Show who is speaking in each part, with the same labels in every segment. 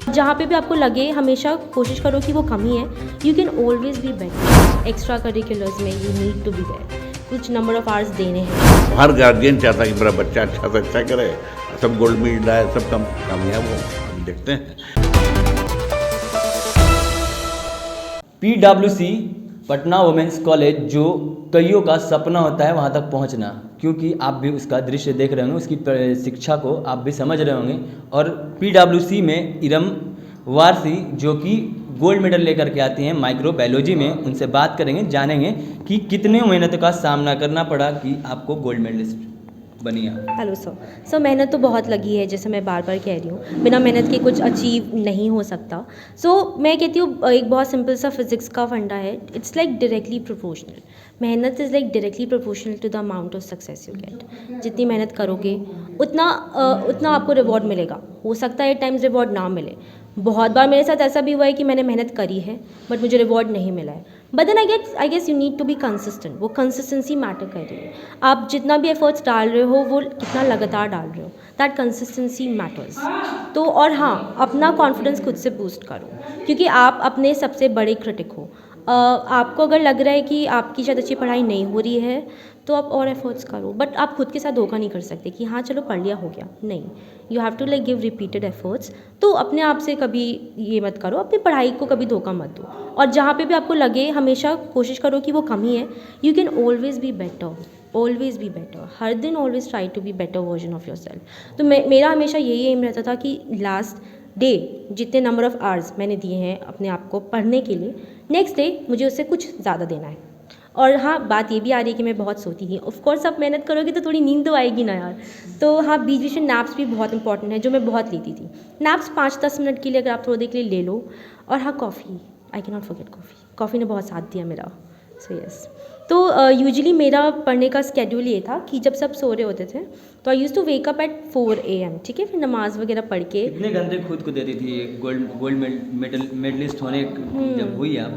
Speaker 1: जहाँ पे भी आपको लगे हमेशा कोशिश करो कि वो कमी है, you can always be better. Extra curriculars में you need to be there, कुछ नंबर ऑफ आवर्स देने हैं।
Speaker 2: हर गार्जियन चाहता है कि मेरा बच्चा अच्छा से अच्छा करे, सब गोल्ड मेडल आए, सब कामयाब हो। हम देखते हैं
Speaker 3: PWC पटना वुमेंस कॉलेज जो कईयों का सपना होता है वहाँ तक पहुँचना, क्योंकि आप भी उसका दृश्य देख रहे होंगे, उसकी शिक्षा को आप भी समझ रहे होंगे। और PWC में इरम वारसी जो कि गोल्ड मेडल लेकर के आती हैं माइक्रो बायोलॉजी में, उनसे बात करेंगे, जानेंगे कि कितने मेहनत का सामना करना पड़ा कि आपको गोल्ड मेडलिस्ट बनी आप।
Speaker 1: हेलो सर, मेहनत तो बहुत लगी है, जैसे मैं बार बार कह रही हूँ, बिना मेहनत के कुछ अचीव नहीं हो सकता। मैं कहती हूँ एक बहुत सिंपल सा फिजिक्स का फंडा है, इट्स लाइक डायरेक्टली प्रोपोर्शनल। मेहनत is like directly proportional to the amount of success you get. जितनी मेहनत करोगे उतना आपको रिवॉर्ड मिलेगा। हो सकता है टाइम्स रिवॉर्ड ना मिले, बहुत बार मेरे साथ ऐसा भी हुआ है कि मैंने मेहनत करी है बट मुझे रिवॉर्ड नहीं मिला है। But then I guess you need to be consistent. वो कंसिस्टेंसी मैटर कर रही है। आप जितना भी एफर्ट्स डाल रहे हो वो कितना लगातार डाल रहे हो, दैट कंसिस्टेंसी मैटर्स। तो और हाँ, अपना कॉन्फिडेंस खुद से बूस्ट करो, क्योंकि आप अपने सबसे बड़े क्रिटिक हो। आपको अगर लग रहा है कि आपकी शायद अच्छी पढ़ाई नहीं हो रही है तो आप और एफर्ट्स करो, बट आप खुद के साथ धोखा नहीं कर सकते कि हाँ चलो पढ़ लिया हो गया, नहीं। You have to like give repeated efforts. तो अपने आप से कभी ये मत करो, अपनी पढ़ाई को कभी धोखा मत दो। और जहाँ पे भी आपको लगे हमेशा कोशिश करो कि वो कमी है, you can always be better, always be better. हर दिन always try to be better version of your self. तो मेरा हमेशा यही एम रहता था कि लास्ट डे जितने नंबर ऑफ आवर्स मैंने दिए हैं अपने आप को पढ़ने के लिए, नेक्स्ट डे मुझे उससे कुछ ज़्यादा देना है। और हाँ, बात ये भी आ रही है कि मैं बहुत सोती थी। ऑफ कोर्स आप मेहनत करोगे तो थोड़ी नींद तो आएगी ना यार। तो हाँ, बीच बीच में नैप्स भी बहुत इंपॉर्टेंट है, जो मैं बहुत लेती थी। नैप्स 5-10 मिनट के लिए अगर आप थोड़ी देर के लिए ले लो। और हाँ, coffee, I can not forget coffee. Coffee ने बहुत साथ दिया मेरा। So yes. तो यूजुअली मेरा पढ़ने का स्केड्यूल ये था कि जब सब सो रहे होते थे तो I use to wake up at 4 AM, ठीक है। फिर नमाज़ वगैरह पढ़ के
Speaker 3: कितने घंटे खुद को देती थी गोल्ड मेडलिस्ट होने जब हुई आप,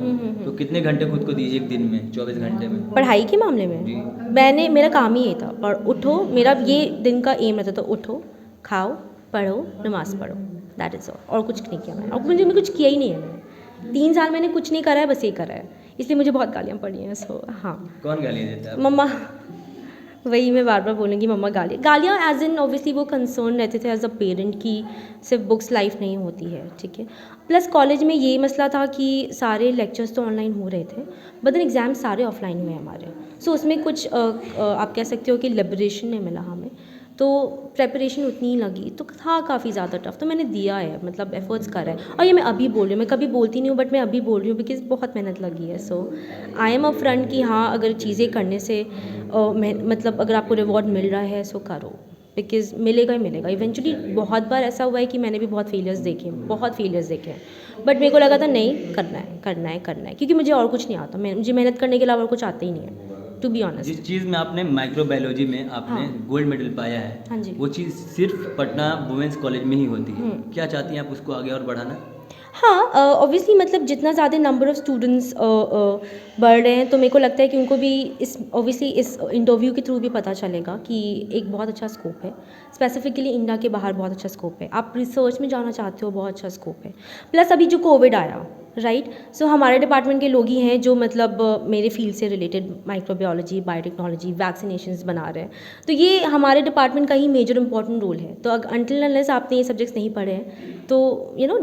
Speaker 3: तो कितने घंटे खुद को दिए एक दिन में, 24 घंटे में?
Speaker 1: पढ़ाई के मामले में
Speaker 3: जी।
Speaker 1: मेरा काम ही ये था। और उठो, मेरा ये दिन का एम रहता था, उठो, खाओ, पढ़ो, नमाज़ पढ़ो, दैट इज़ ऑल। और कुछ नहीं किया मैंने, और मुझे कुछ किया ही नहीं है मैंने। 3 साल मैंने कुछ नहीं करा है, बस ये करा है, इसलिए मुझे बहुत गालियाँ पड़ी हैं। सो हाँ।
Speaker 3: कौन गाली देता है?
Speaker 1: मम्मा। वही मैं बार बार बोलूँगी, मम्मा गालियाँ एज इन ऑब्वियसली वो कंसर्न रहते थे एज अ पेरेंट कि सिर्फ बुक्स लाइफ नहीं होती है, ठीक है। प्लस कॉलेज में ये मसला था कि सारे लेक्चर्स तो ऑनलाइन हो रहे थे, बट देन एग्ज़ाम सारे ऑफलाइन हुए हमारे। सो उसमें कुछ आप कह सकते हो कि लिबरेशन नहीं मिला हमें, तो प्रेपरेशन उतनी ही लगी, तो था काफ़ी ज़्यादा टफ। तो मैंने दिया है, मतलब एफर्ट्स करा है। और ये मैं अभी बोल रही हूँ, मैं कभी बोलती नहीं हूँ बट मैं अभी बोल रही हूँ बिकॉज़ बहुत मेहनत लगी है। सो आई एम अ फ्रंट कि हाँ, अगर चीज़ें करने से मतलब अगर आपको रिवॉर्ड मिल रहा है सो करो, बिकॉज़ मिलेगा ही मिलेगा इवेंचुअली। बहुत बार ऐसा हुआ है कि मैंने भी बहुत फेलियर्स देखे हैं, बट मेरे को लगा था नहीं, करना है, क्योंकि मुझे और कुछ नहीं आता। मुझे मेहनत करने के अलावा और कुछ आता ही नहीं है, टू बी ऑनेस्ट।
Speaker 3: जिस चीज़ में आपने माइक्रोबायोलॉजी में आपने
Speaker 1: हाँ।
Speaker 3: गोल्ड मेडल पाया है,
Speaker 1: हाँ जी।
Speaker 3: वो चीज़ सिर्फ पटना वुमेंस कॉलेज में ही होती है। क्या चाहती हैं आप उसको आगे और बढ़ाना?
Speaker 1: हाँ, ऑब्वियसली मतलब जितना ज़्यादा नंबर ऑफ़ स्टूडेंट्स बढ़ रहे हैं तो मेरे को लगता है कि उनको भी इस इंटरव्यू के थ्रू भी पता चलेगा कि एक बहुत अच्छा स्कोप है। स्पेसिफिकली इंडिया के बाहर बहुत अच्छा स्कोप है। आप रिसर्च में जाना चाहते हो, बहुत अच्छा स्कोप है। प्लस अभी जो कोविड आया, राइट। सो हमारे डिपार्टमेंट के लोग ही हैं जो मतलब मेरे फील्ड से रिलेटेड माइक्रोबायोलॉजी, बायोटेक्नोलॉजी, वैक्सीनेशंस बना रहे हैं। तो ये हमारे डिपार्टमेंट का ही मेजर इंपॉर्टेंट रोल है। तो अनटिल अनलेस आपने ये सब्जेक्ट्स नहीं पढ़े हैं तो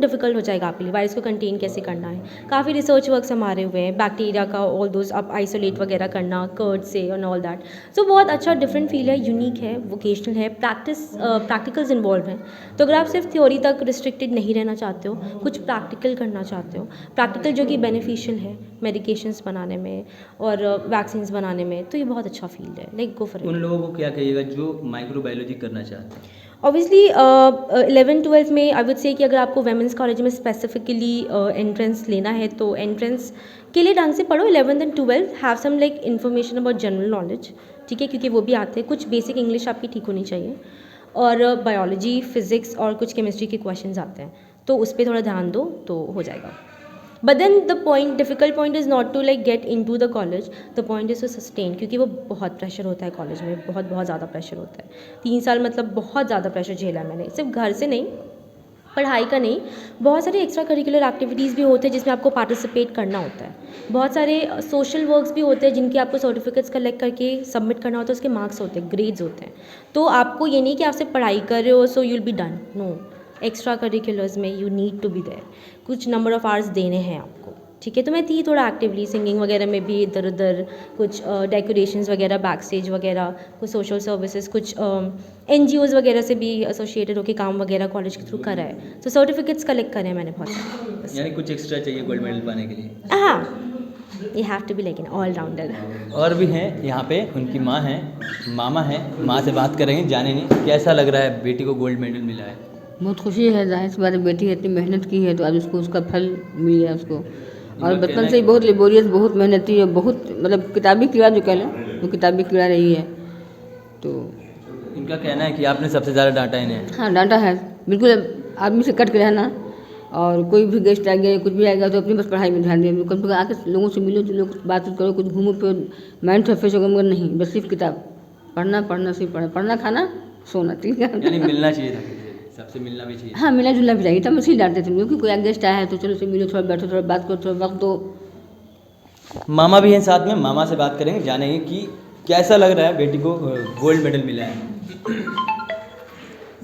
Speaker 1: डिफ़िकल्ट हो जाएगा आपके लिए वायरस को कंटेन कैसे करना है। काफ़ी रिसर्च वर्क्स हमारे हुए हैं बैक्टीरिया का, ऑल दोज आप आइसोलेट वगैरह करना कर्ड से एंड ऑल दैट। सो बहुत अच्छा डिफरेंट फील्ड है, यूनिक है, वोकेशनल है, प्रैक्टिकल्स इन्वॉल्व हैं। तो अगर आप सिर्फ थ्योरी तक रिस्ट्रिक्टेड नहीं रहना चाहते हो, कुछ प्रैक्टिकल करना चाहते हो, प्रैक्टिकल जो कि बेनिफिशियल है मेडिकेशंस बनाने में और वैक्सीन्स बनाने में, तो ये बहुत अच्छा फील्ड है, लाइक गो फॉर इट।
Speaker 3: उन लोगों को क्या कहिएगा जो माइक्रोबायोलॉजी करना चाहते हैं?
Speaker 1: ऑब्वियसली 11-12 में आई वुड से कि अगर आपको वेमेंस कॉलेज में स्पेसिफिकली एंट्रेंस लेना है तो एंट्रेंस के लिए ढंग से पढ़ो। 11th and 12th have some like information about general knowledge, ठीक है, क्योंकि वो भी आते हैं। कुछ बेसिक इंग्लिश आपकी ठीक होनी चाहिए, और बायोलॉजी, फिजिक्स और कुछ केमिस्ट्री के क्वेश्चंस आते हैं, तो उस पर थोड़ा ध्यान दो तो हो जाएगा। But then difficult point is not to like get into the college, the point is to sustain, क्योंकि वो बहुत प्रेशर होता है कॉलेज में, बहुत ज़्यादा प्रेशर होता है। 3 साल मतलब बहुत ज़्यादा प्रेशर झेला है मैंने, सिर्फ घर से नहीं, पढ़ाई का नहीं, बहुत सारे एक्स्ट्रा करिकुलर एक्टिविटीज़ भी होते हैं जिसमें आपको पार्टिसिपेट करना होता है। बहुत सारे सोशल वर्क्स भी होते हैं जिनके आपको सर्टिफिकेट्स कलेक्ट करके सबमिट करना होता है, उसके मार्क्स होते हैं, ग्रेड्स होते हैं। तो आपको ये नहीं कि आप सिर्फ पढ़ाई कर रहे हो so you will be done, no, extra curriculars में you need to be there, कुछ नंबर ऑफ़ आवर्स देने हैं आपको, ठीक है। तो मैं थी थोड़ा एक्टिवली सिंगिंग वगैरह में भी, इधर उधर कुछ डेकोरेशंस वगैरह, बैक स्टेज वगैरह, कुछ सोशल सर्विसेज, कुछ NGOs वगैरह से भी एसोसिएटेड होकर काम वगैरह कॉलेज के थ्रू करा है। तो सर्टिफिकेट्स कलेक्ट करे हैं मैंने बहुत सारे।
Speaker 3: यानी कुछ एक्स्ट्रा चाहिए गोल्ड मेडल पाने के लिए।
Speaker 1: हाँ, you have to be like an allrounder.
Speaker 3: और भी हैं यहाँ पे, उनकी माँ हैं, मामा हैं, माँ से बात करेंगे, जानेंगे कैसा लग रहा है बेटी को गोल्ड मेडल मिला है।
Speaker 4: बहुत खुशी है, जाहिर सी बात है, बेटी इतनी मेहनत की है तो आज उसको उसका फल मिल गया उसको। और बचपन से ही बहुत लेबोरियस, बहुत मेहनती है, बहुत मतलब किताबी कीड़ा जो कह लें, वो किताबी कीड़ा रही है। तो
Speaker 3: इनका कहना है कि आपने सबसे ज़्यादा डांटा इन्हें।
Speaker 4: हाँ, डांटा है बिल्कुल, आदमी से कट के रहना, और कोई भी गेस्ट आ गया, कुछ भी आएगा तो अपनी बस पढ़ाई में ध्यान दें, कम से कम आके लोगों से मिलो जुलो, कुछ बातचीत करो, कुछ घूमो फिरो, माइंड फ्रेश होगा, मगर नहीं बस सिर्फ किताब पढ़ना, पढ़ना सिर्फ पढ़ना, पढ़ना, खाना, सोना, ठीक है।
Speaker 3: यानी मिलना चाहिए था किसी से, सबसे मिलना भी चाहिए।
Speaker 4: हाँ, मिलना जुलना भी चाहिए, तब इसी डांटते थे क्योंकि कोई गेस्ट आया है तो चलो से मिलो, थोड़ा बैठो, थोड़ा बात करो, थोड़ा वक्त दो।
Speaker 3: मामा भी हैं साथ में, मामा से बात करेंगे, जानेंगे कि कैसा लग रहा है बेटी को गोल्ड मेडल मिला है।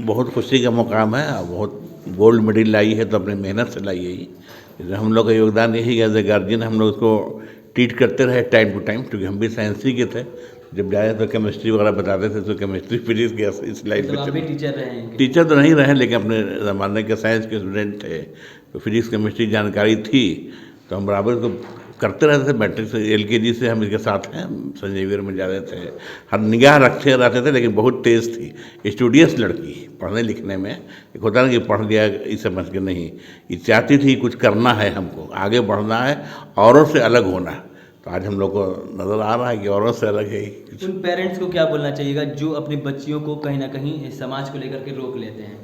Speaker 2: बहुत खुशी का मुकाम है, बहुत गोल्ड मेडल लाई है तो अपनी मेहनत से लाई है ये। हम लोग का योगदान यही है, एज ए गार्जियन हम लोग उसको ट्रीट करते रहे टाइम टू टाइम, क्योंकि हम भी साइंस ही के थे। जब जाए तो केमिस्ट्री वगैरह बताते थे तो केमिस्ट्री फिजिक्स गया इस लाइन
Speaker 3: तो आप भी
Speaker 2: में।
Speaker 3: टीचर रहे हैं?
Speaker 2: टीचर तो नहीं रहे, लेकिन अपने ज़माने के साइंस के स्टूडेंट थे, तो फिजिक्स केमिस्ट्री जानकारी थी, तो हम बराबर इसको करते रहते थे। मैट्रिक से LKG से हम इसके साथ हैं, संजीवियर में जाते थे, हर निगाह रखते रहते थे, लेकिन बहुत तेज़ थी, स्टूडियस लड़की, पढ़ने लिखने में एक होता ना कि पढ़ लिया इस समझ के नहीं, ये चाहती थी कुछ करना है, हमको आगे बढ़ना है, औरों से अलग होना। तो आज हम लोग को नज़र आ रहा है कि औरों से अलग है।
Speaker 3: उन पेरेंट्स को क्या बोलना चाहिएगा जो अपनी बच्चियों को कहीं ना कहीं समाज को लेकर के रोक लेते हैं?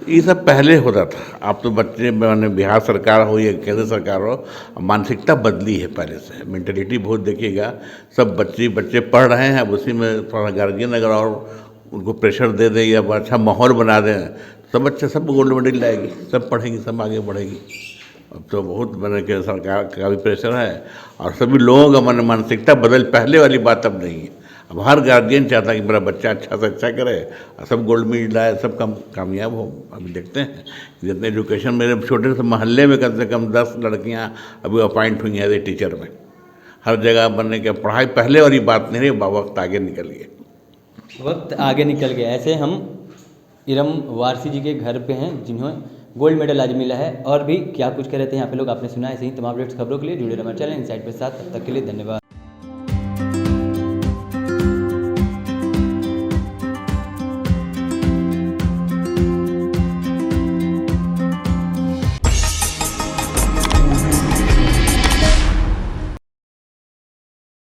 Speaker 2: ये सब पहले होता था, अब तो बच्चे मैंने बिहार सरकार हो या केंद्र सरकार हो, मानसिकता बदली है पहले से, मेंटलिटी बहुत देखिएगा। सब बच्चे पढ़ रहे हैं, अब उसी में थोड़ा गार्जियन अगर और उनको प्रेशर दे दे या अच्छा माहौल बना दें, सब बच्चे सब गोल्ड मेडल लाएगी, सब पढ़ेंगी, सब आगे बढ़ेगी। अब तो बहुत मैंने के सरकार का भी प्रेशर है और सभी लोगों का मन मानसिकता बदल, पहले वाली बात अब नहीं है। अब हर गार्जियन चाहता है कि मेरा बच्चा अच्छा से अच्छा करे और सब गोल्ड मेडल लाए, सब कामयाब हो। अभी देखते हैं जितने एजुकेशन, मेरे छोटे से मोहल्ले में कम से कम 10 लड़कियां अभी अपॉइंट हुई हैं एज ए टीचर में। हर जगह बनने के, पढ़ाई पहले वाली बात नहीं रही, वक्त आगे निकल गया।
Speaker 3: वक्त आगे निकल गया। ऐसे हम इरम वारसी जी के घर पे हैं जिन्हें गोल्ड मेडल आज मिला है। और भी क्या कुछ कह रहे थे यहाँ पे लोग, आपने सुना। ऐसे ही तमाम अपडेट्स खबरों के लिए जुड़े रहे हमारे चैनल इनसाइड के साथ। तब तक के लिए धन्यवाद।